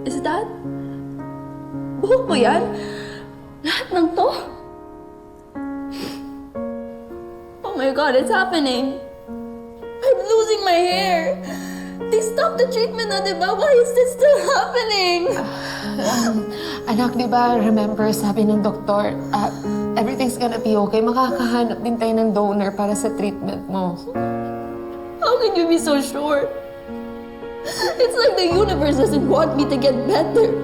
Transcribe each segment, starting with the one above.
Is that? Buhok mo yan? Lahat ng to? Oh my God, it's happening. I'm losing my hair. They stopped the treatment na, diba? Why is this still happening? Anak, di ba, remember, sabi ng doktor, everything's gonna be okay. Makakahanap din tayo ng donor para sa treatment mo. How can you be so sure? It's like the universe doesn't want me to get better.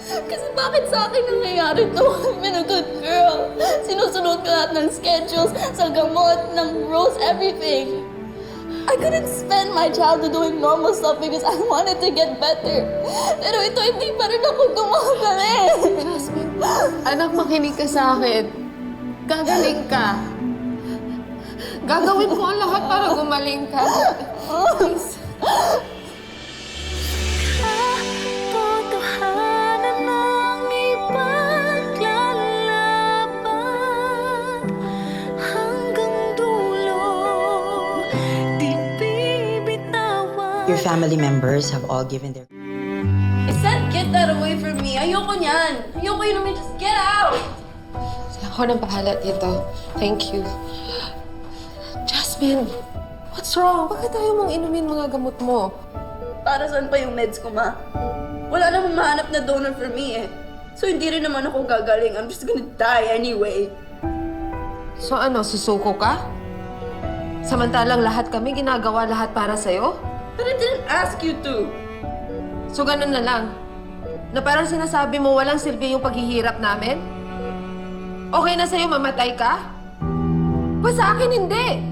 Kasi bakit sa akin nangyayari to? I've been a good girl. Sinusunod ko lahat ng schedules, sa gamot, ng rules, everything. I couldn't spend my childhood doing normal stuff because I wanted to get better. Pero ito, hindi pa rin ako gumagaling. Jasmine, anak, makinig ka sa akin. Gagaling ka. Gagawin ko ang lahat para gumaling ka. Please. Totohanan ng ipaglalaban hanggang dulo, di bibitawan. Your family members have all given their... I said, get that away from me. Ayoko niyan. Ayoko yun naman. Just get out. Ako nang bahala dito. Thank you. Jasmine, what's wrong? Bakit ayaw mong inumin mga gamot mo? Para saan pa yung meds ko, ma? Wala namang mahanap na donor for me eh. So hindi rin naman ako gagaling. I'm just gonna die anyway. So ano, susuko ka? Samantalang lahat kami ginagawa lahat para sa'yo? But I didn't ask you to. So ganun na lang? Na parang sinasabi mo walang silbi yung paghihirap namin? Okay na sa'yo mamatay ka? Pa sa akin hindi!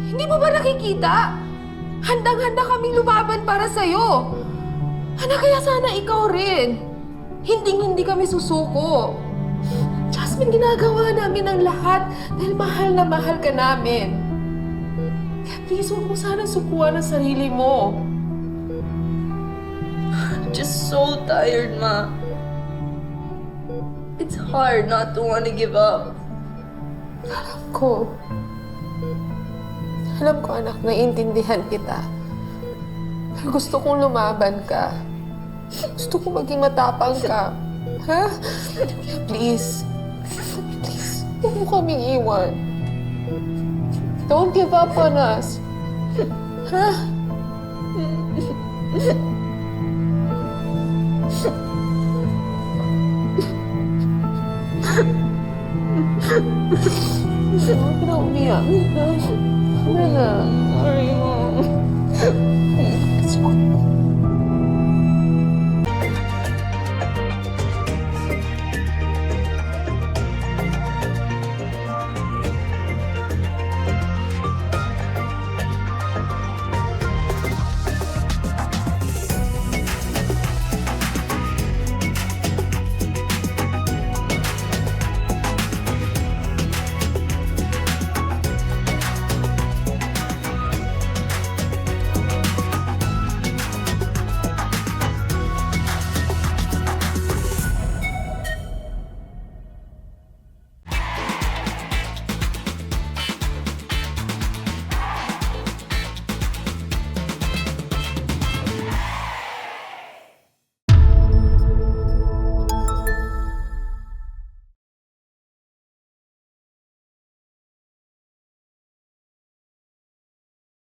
Hindi mo ba nakikita? Handang-handa kaming lumaban para sa'yo. Anak, kaya sana ikaw rin. Hinding-hindi kami susuko. Jasmine, ginagawa namin ang lahat dahil mahal na mahal ka namin. Kaya please, huwag mo sanang sukuan ang sarili mo. I'm just so tired, ma. It's hard not to want to give up. Alam ko, anak, naiintindihan kita. Pero gusto kong lumaban ka. Gusto kong maging matapang ka. Ha? Kaya please, huwag mo kaming iwan. Don't give up on us. Ha? Huwag na umiyak. Ano na? Sorry, ma.